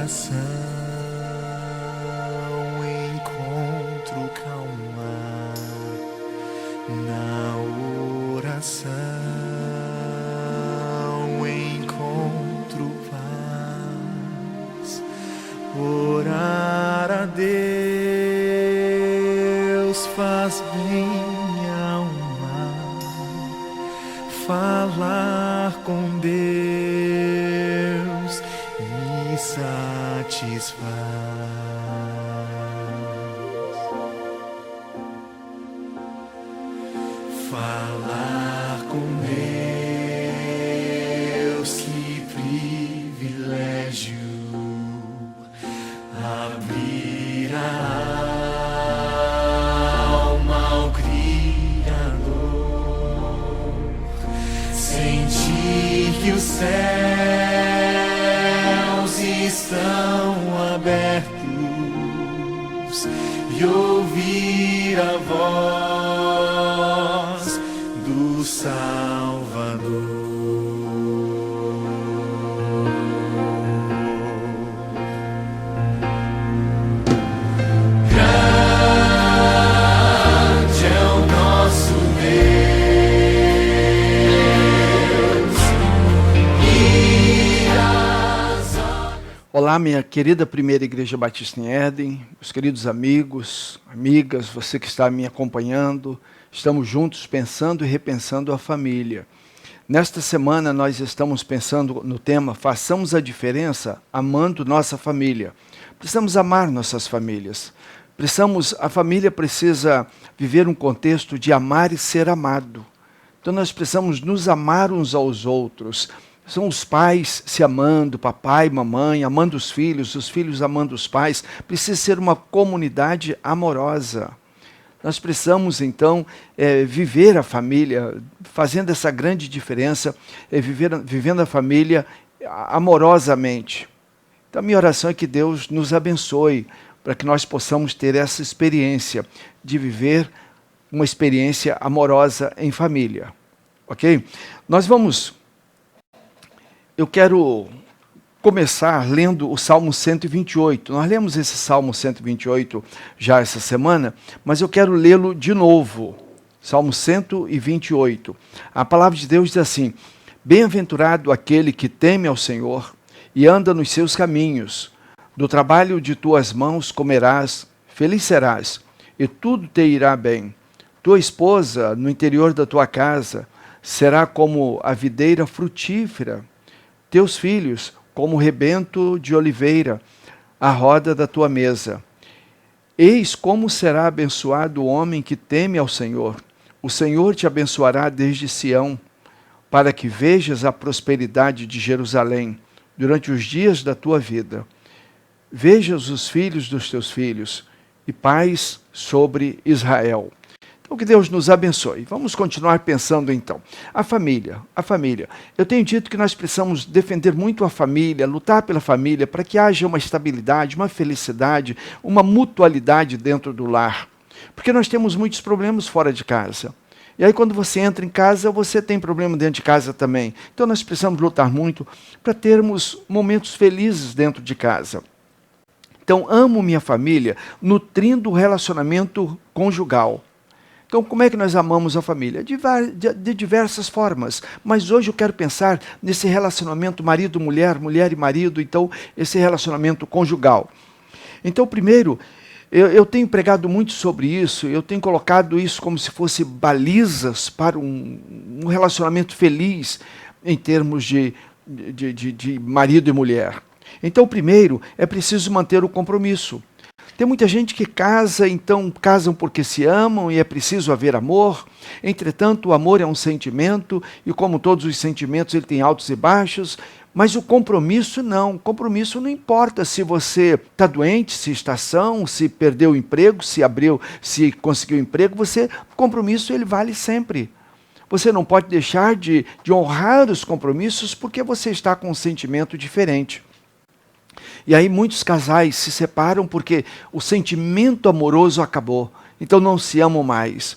oração encontro calma, na oração encontro paz. Orar a Deus faz bem minha alma, falar com Deus me satisfaz. Falar com Deus, que privilégio, abrir a alma ao Criador, sentir que os céus estão abertos e ouvir a voz do Salvador. Grande é o nosso Deus. Olá, minha querida Primeira Igreja Batista em Éden, meus queridos amigos, amigas, você que está me acompanhando, estamos juntos pensando e repensando a família. Nesta semana nós estamos pensando no tema Façamos a Diferença Amando Nossa Família. Precisamos amar nossas famílias. A família precisa viver um contexto de amar e ser amado. Então nós precisamos nos amar uns aos outros. São os pais se amando, papai, mamãe, amando os filhos amando os pais. Precisa ser uma comunidade amorosa. Nós precisamos, então, viver a família, fazendo essa grande diferença, vivendo a família amorosamente. Então, a minha oração é que Deus nos abençoe, para que nós possamos ter essa experiência de viver uma experiência amorosa em família. Ok? Eu quero começar lendo o Salmo 128. Nós lemos esse Salmo 128 já essa semana, mas eu quero lê-lo de novo. Salmo 128. A palavra de Deus diz assim: Bem-aventurado aquele que teme ao Senhor e anda nos seus caminhos. Do trabalho de tuas mãos comerás, feliz serás, e tudo te irá bem. Tua esposa no interior da tua casa será como a videira frutífera, teus filhos como o rebento de oliveira, à roda da tua mesa. Eis como será abençoado o homem que teme ao Senhor. O Senhor te abençoará desde Sião, para que vejas a prosperidade de Jerusalém durante os dias da tua vida. Vejas os filhos dos teus filhos e paz sobre Israel. Então, que Deus nos abençoe. Vamos continuar pensando, então. A família. Eu tenho dito que nós precisamos defender muito a família, lutar pela família, para que haja uma estabilidade, uma felicidade, uma mutualidade dentro do lar. Porque nós temos muitos problemas fora de casa. E aí, quando você entra em casa, você tem problema dentro de casa também. Então, nós precisamos lutar muito para termos momentos felizes dentro de casa. Então, amo minha família, nutrindo o relacionamento conjugal. Então, como é que nós amamos a família? De diversas formas. Mas hoje eu quero pensar nesse relacionamento marido-mulher, mulher e marido, então, esse relacionamento conjugal. Então, primeiro, eu tenho pregado muito sobre isso, eu tenho colocado isso como se fosse balizas para um relacionamento feliz em termos de marido e mulher. Então, primeiro, é preciso manter o compromisso. Tem muita gente que casa, então casam porque se amam e é preciso haver amor. Entretanto, o amor é um sentimento e, como todos os sentimentos, ele tem altos e baixos. Mas o compromisso não. O compromisso não importa se você está doente, se está são, se perdeu o emprego, se conseguiu emprego. O compromisso ele vale sempre. Você não pode deixar de honrar os compromissos porque você está com um sentimento diferente. E aí muitos casais se separam porque o sentimento amoroso acabou. Então não se amam mais.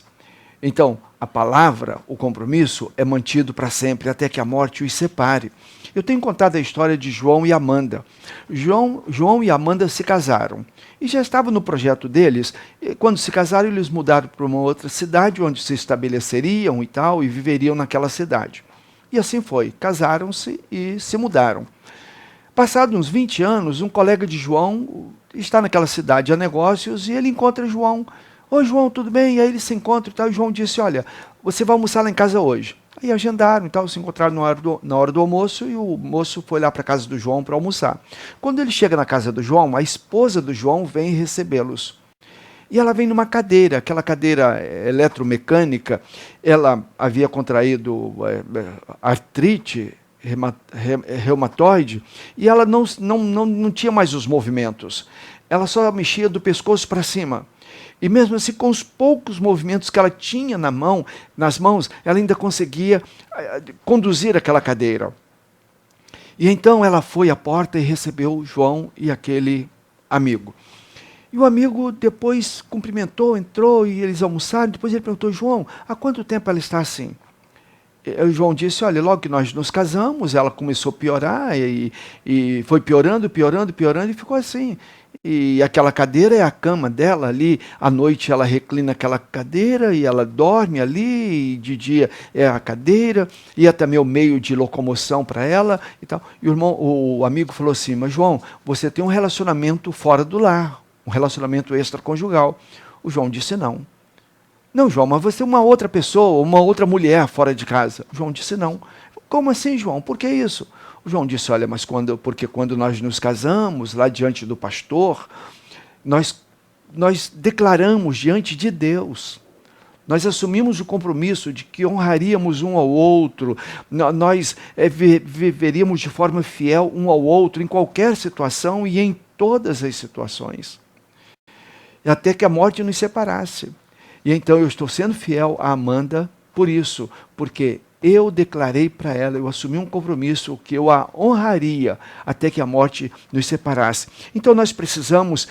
Então a palavra, o compromisso é mantido para sempre até que a morte os separe. Eu tenho contado a história de João e Amanda. João e Amanda se casaram. E já estava no projeto deles. E quando se casaram, eles mudaram para uma outra cidade, onde se estabeleceriam e tal, e viveriam naquela cidade. E assim foi. Casaram-se e se mudaram. Passados uns 20 anos, um colega de João está naquela cidade a negócios e ele encontra João. Oi, João, tudo bem? E aí eles se encontram e tal. E João disse, olha, você vai almoçar lá em casa hoje. Aí agendaram e tal, se encontraram na hora do almoço e o moço foi lá para a casa do João para almoçar. Quando ele chega na casa do João, a esposa do João vem recebê-los. E ela vem numa cadeira, aquela cadeira eletromecânica, ela havia contraído artrite reumatoide e ela não tinha mais os movimentos. Ela só mexia do pescoço para cima. E mesmo assim, com os poucos movimentos que ela tinha nas mãos, ela ainda conseguia conduzir aquela cadeira. E então ela foi à porta e recebeu João e aquele amigo. E o amigo depois cumprimentou, entrou e eles almoçaram. Depois ele perguntou, João, há quanto tempo ela está assim? E o João disse, olha, logo que nós nos casamos, ela começou a piorar e foi piorando e ficou assim. E aquela cadeira é a cama dela ali, à noite ela reclina aquela cadeira e ela dorme ali, e de dia é a cadeira, e é também o meio de locomoção para ela e tal. E o amigo falou assim, mas João, você tem um relacionamento fora do lar, um relacionamento extraconjugal. O João disse não. Não, João, mas você é uma outra pessoa, uma outra mulher fora de casa. O João disse não. Como assim, João? Por que isso? O João disse, olha, mas porque quando nós nos casamos, lá diante do pastor, nós declaramos diante de Deus, nós assumimos o compromisso de que honraríamos um ao outro, nós viveríamos de forma fiel um ao outro em qualquer situação e em todas as situações, até que a morte nos separasse. E então eu estou sendo fiel a Amanda por isso, porque eu declarei para ela, eu assumi um compromisso que eu a honraria até que a morte nos separasse. Então nós precisamos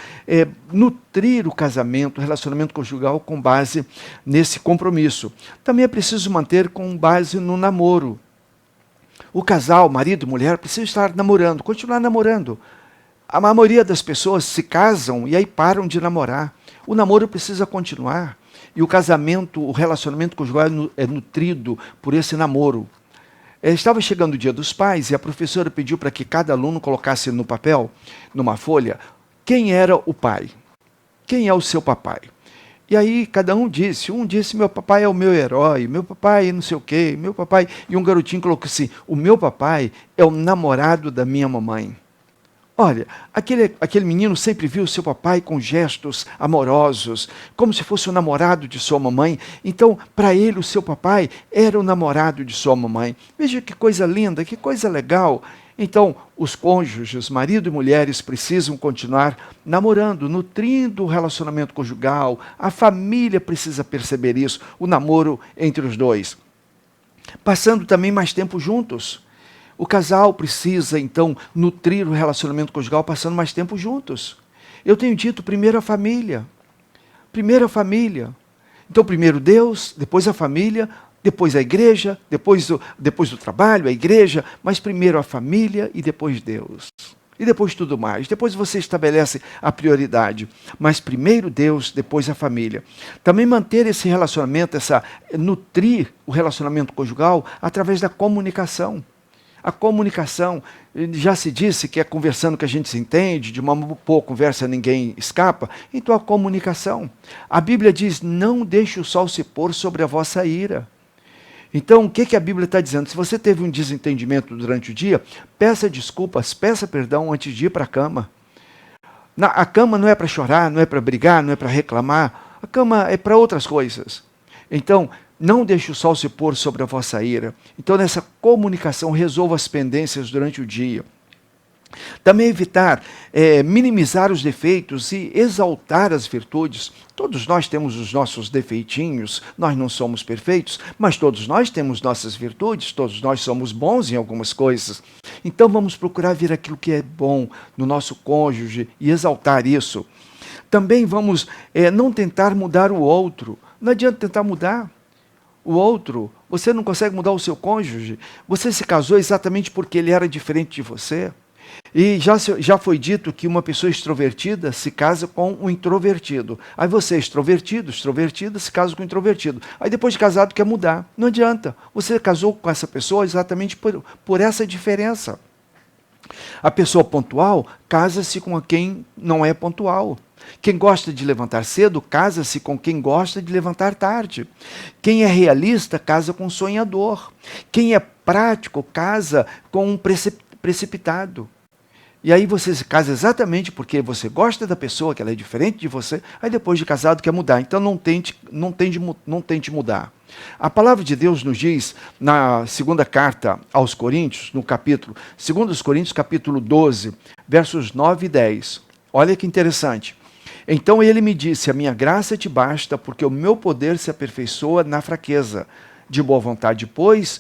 nutrir o casamento, o relacionamento conjugal com base nesse compromisso. Também é preciso manter com base no namoro. O casal, marido e mulher, precisa estar namorando, continuar namorando. A maioria das pessoas se casam e aí param de namorar. O namoro precisa continuar. E o casamento, o relacionamento conjugal é nutrido por esse namoro. Estava chegando o Dia dos Pais e a professora pediu para que cada aluno colocasse no papel, numa folha, quem era o pai. Quem é o seu papai? E aí cada um disse meu papai é o meu herói, meu papai não sei o quê, meu papai... E um garotinho colocou assim, o meu papai é o namorado da minha mamãe. Olha, aquele menino sempre viu seu papai com gestos amorosos, como se fosse o namorado de sua mamãe. Então, para ele, o seu papai era o namorado de sua mamãe. Veja que coisa linda, que coisa legal. Então, os cônjuges, marido e mulheres, precisam continuar namorando, nutrindo o relacionamento conjugal. A família precisa perceber isso, o namoro entre os dois. Passando também mais tempo juntos. O casal precisa, então, nutrir o relacionamento conjugal passando mais tempo juntos. Eu tenho dito, primeiro a família. Primeiro a família. Então, primeiro Deus, depois a família, depois a igreja, depois do trabalho, a igreja, mas primeiro a família e depois Deus. E depois tudo mais. Depois você estabelece a prioridade. Mas primeiro Deus, depois a família. Também manter esse relacionamento, nutrir o relacionamento conjugal através da comunicação. A comunicação, já se disse que é conversando que a gente se entende, de uma boa conversa ninguém escapa, então a comunicação. A Bíblia diz, não deixe o sol se pôr sobre a vossa ira. Então, o que a Bíblia está dizendo? Se você teve um desentendimento durante o dia, peça desculpas, peça perdão antes de ir para a cama. A cama não é para chorar, não é para brigar, não é para reclamar, a cama é para outras coisas. Então, não deixe o sol se pôr sobre a vossa ira. Então, nessa comunicação, resolva as pendências durante o dia. Também evitar minimizar os defeitos e exaltar as virtudes. Todos nós temos os nossos defeitinhos, nós não somos perfeitos, mas todos nós temos nossas virtudes, todos nós somos bons em algumas coisas. Então, vamos procurar ver aquilo que é bom no nosso cônjuge e exaltar isso. Também vamos não tentar mudar o outro. Não adianta tentar mudar. O outro, Você não consegue mudar o seu cônjuge? Você se casou exatamente porque ele era diferente de você? E já foi dito que uma pessoa extrovertida se casa com um introvertido. Aí você é extrovertida, se casa com um introvertido. Aí depois de casado quer mudar. Não adianta. Você casou com essa pessoa exatamente por essa diferença. A pessoa pontual casa-se com quem não é pontual. Quem gosta de levantar cedo, casa-se com quem gosta de levantar tarde. Quem é realista, casa com um sonhador. Quem é prático, casa com um precipitado. E aí você se casa exatamente porque você gosta da pessoa, que ela é diferente de você, aí depois de casado quer mudar. Então não tente mudar. A palavra de Deus nos diz, na segunda carta aos Coríntios, no capítulo, 2 Coríntios, capítulo 12, versos 9 e 10. Olha que interessante. Então ele me disse, a minha graça te basta, porque o meu poder se aperfeiçoa na fraqueza. De boa vontade, pois,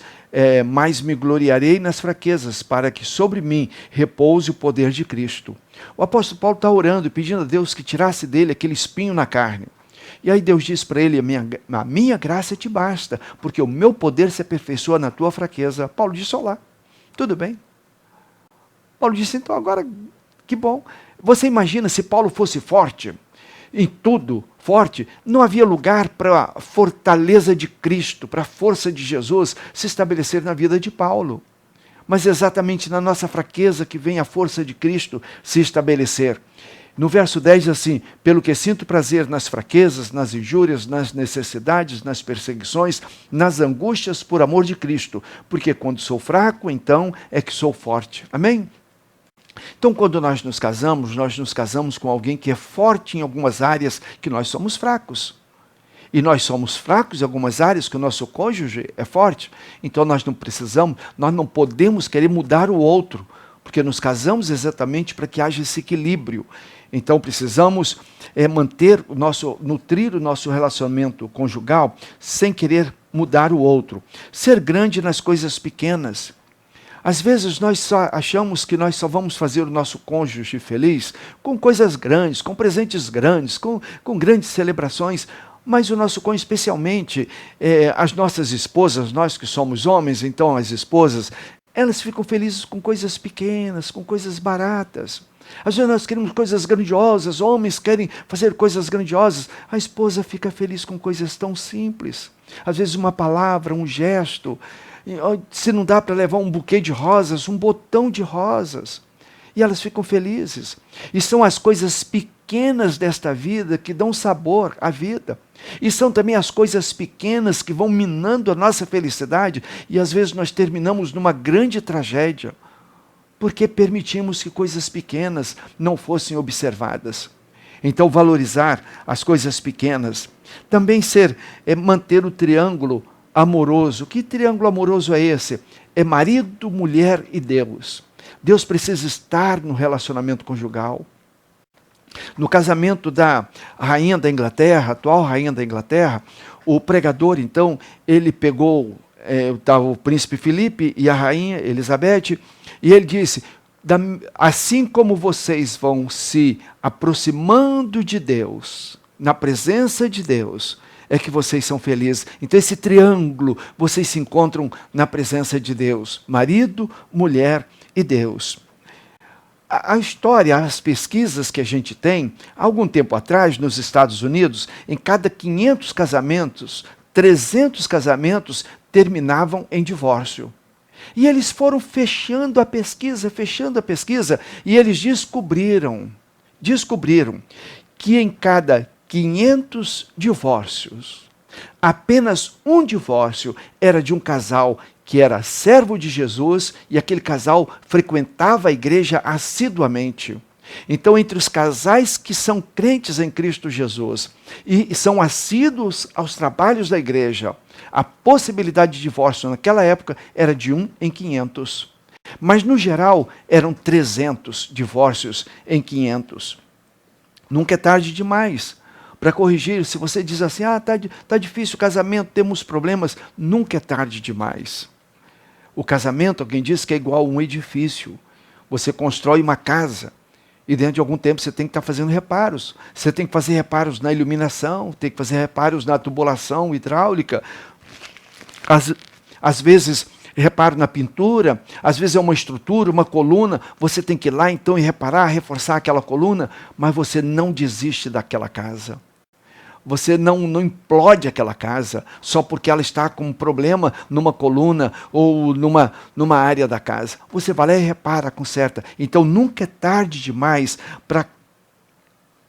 mais me gloriarei nas fraquezas, para que sobre mim repouse o poder de Cristo. O apóstolo Paulo está orando e pedindo a Deus que tirasse dele aquele espinho na carne. E aí Deus diz para ele, a minha graça te basta, porque o meu poder se aperfeiçoa na tua fraqueza. Paulo disse, olá, tudo bem. Paulo disse, então agora, que bom. Você imagina se Paulo fosse forte, em tudo, forte, não havia lugar para a fortaleza de Cristo, para a força de Jesus se estabelecer na vida de Paulo. Mas exatamente na nossa fraqueza que vem a força de Cristo se estabelecer. No verso 10 diz assim, pelo que sinto prazer nas fraquezas, nas injúrias, nas necessidades, nas perseguições, nas angústias por amor de Cristo, porque quando sou fraco, então é que sou forte. Amém? Então, quando nós nos casamos com alguém que é forte em algumas áreas que nós somos fracos. E nós somos fracos em algumas áreas que o nosso cônjuge é forte. Então, nós não podemos querer mudar o outro, porque nos casamos exatamente para que haja esse equilíbrio. Então, precisamos nutrir o nosso relacionamento conjugal sem querer mudar o outro. Ser grande nas coisas pequenas. Às vezes nós só achamos que nós só vamos fazer o nosso cônjuge feliz com coisas grandes, com presentes grandes, com grandes celebrações, mas o nosso cônjuge, especialmente as nossas esposas, nós que somos homens, então as esposas, elas ficam felizes com coisas pequenas, com coisas baratas. Às vezes nós queremos coisas grandiosas, homens querem fazer coisas grandiosas, a esposa fica feliz com coisas tão simples. Às vezes uma palavra, um gesto, se não dá para levar um buquê de rosas, um botão de rosas. E elas ficam felizes. E são as coisas pequenas desta vida que dão sabor à vida. E são também as coisas pequenas que vão minando a nossa felicidade. E às vezes nós terminamos numa grande tragédia, porque permitimos que coisas pequenas não fossem observadas. Então valorizar as coisas pequenas. Também manter o triângulo amoroso. Que triângulo amoroso é esse? É marido, mulher e Deus. Deus precisa estar no relacionamento conjugal. No casamento da rainha da Inglaterra, atual rainha da Inglaterra, o pregador, então, ele pegou o príncipe Filipe e a rainha Elizabeth, e ele disse, assim como vocês vão se aproximando de Deus, na presença de Deus, é que vocês são felizes. Então esse triângulo, vocês se encontram na presença de Deus. Marido, mulher e Deus. A história, as pesquisas que a gente tem, há algum tempo atrás, nos Estados Unidos, em cada 500 casamentos, 300 casamentos terminavam em divórcio. E eles foram fechando a pesquisa, e eles descobriram que em cada 500 divórcios, apenas um divórcio era de um casal que era servo de Jesus e aquele casal frequentava a igreja assiduamente. Então, entre os casais que são crentes em Cristo Jesus e são assíduos aos trabalhos da igreja, a possibilidade de divórcio naquela época era de 1 em 500. Mas, no geral, eram 300 divórcios em 500. Nunca é tarde demais para corrigir. Se você diz assim, tá difícil o casamento, temos problemas, nunca é tarde demais. O casamento, alguém diz que é igual a um edifício. Você constrói uma casa e dentro de algum tempo você tem que estar fazendo reparos. Você tem que fazer reparos na iluminação, tem que fazer reparos na tubulação hidráulica. Às vezes, reparo na pintura, às vezes é uma estrutura, uma coluna, você tem que ir lá então e reparar, reforçar aquela coluna, mas você não desiste daquela casa. Você não implode aquela casa só porque ela está com um problema numa coluna ou numa área da casa. Você vai lá e repara, conserta. Então nunca é tarde demais para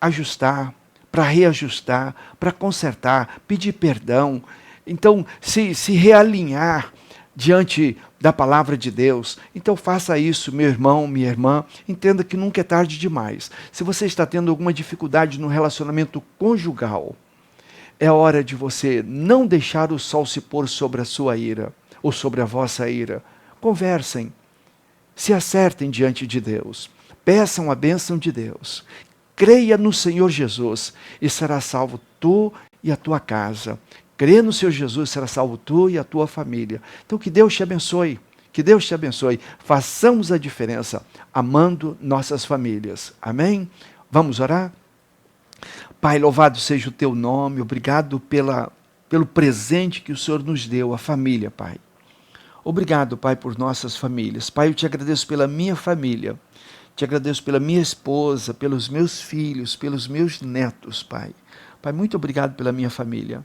ajustar, para reajustar, para consertar, pedir perdão. Então se realinhar diante da palavra de Deus. Então faça isso, meu irmão, minha irmã. Entenda que nunca é tarde demais. Se você está tendo alguma dificuldade no relacionamento conjugal, é hora de você não deixar o sol se pôr sobre a sua ira, ou sobre a vossa ira. Conversem, se acertem diante de Deus, peçam a bênção de Deus, creia no Senhor Jesus e será salvo tu e a tua casa. Crê no Senhor Jesus, será salvo tu e a tua família. Então que Deus te abençoe, que Deus te abençoe. Façamos a diferença, amando nossas famílias. Amém? Vamos orar? Pai, louvado seja o teu nome, obrigado pelo presente que o Senhor nos deu, a família, Pai. Obrigado, Pai, por nossas famílias. Pai, eu te agradeço pela minha família, te agradeço pela minha esposa, pelos meus filhos, pelos meus netos, Pai. Pai, muito obrigado pela minha família.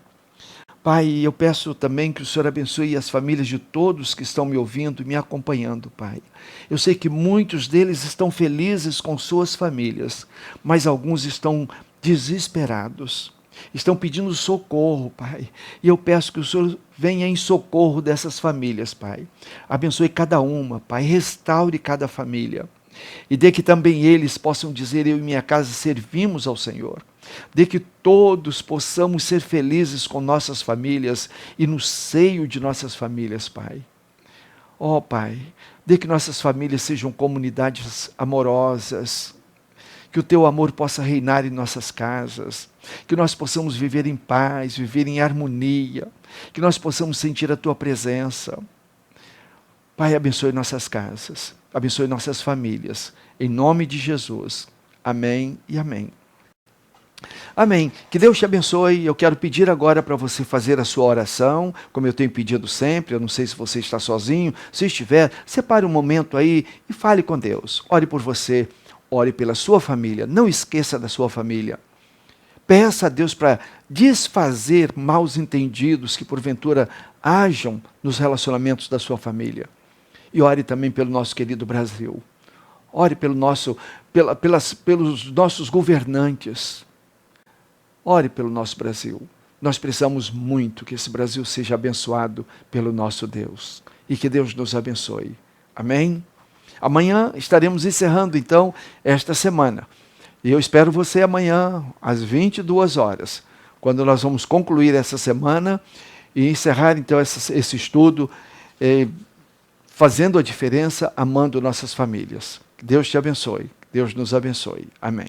Pai, eu peço também que o Senhor abençoe as famílias de todos que estão me ouvindo e me acompanhando, Pai. Eu sei que muitos deles estão felizes com suas famílias, mas alguns estão desesperados, estão pedindo socorro, Pai. E eu peço que o Senhor venha em socorro dessas famílias, Pai. Abençoe cada uma, Pai. Restaure cada família. E dê que também eles possam dizer: eu e minha casa servimos ao Senhor. Dê que todos possamos ser felizes com nossas famílias e no seio de nossas famílias, Pai. Ó, Pai, dê que nossas famílias sejam comunidades amorosas, que o teu amor possa reinar em nossas casas, que nós possamos viver em paz, viver em harmonia, que nós possamos sentir a tua presença. Pai, abençoe nossas casas, abençoe nossas famílias, em nome de Jesus. Amém e amém. Amém. Que Deus te abençoe. Eu quero pedir agora para você fazer a sua oração, como eu tenho pedido sempre. Eu não sei se você está sozinho. Se estiver, separe um momento aí e fale com Deus. Ore por você, ore pela sua família. Não esqueça da sua família. Peça a Deus para desfazer maus entendidos que porventura hajam nos relacionamentos da sua família. E ore também pelo nosso querido Brasil. Ore pelos nossos governantes. Ore pelo nosso Brasil. Nós precisamos muito que esse Brasil seja abençoado pelo nosso Deus. E que Deus nos abençoe. Amém? Amanhã estaremos encerrando, então, esta semana. E eu espero você amanhã, às 22 horas, quando nós vamos concluir essa semana e encerrar, então, esse estudo, fazendo a diferença, amando nossas famílias. Que Deus te abençoe. Deus nos abençoe. Amém.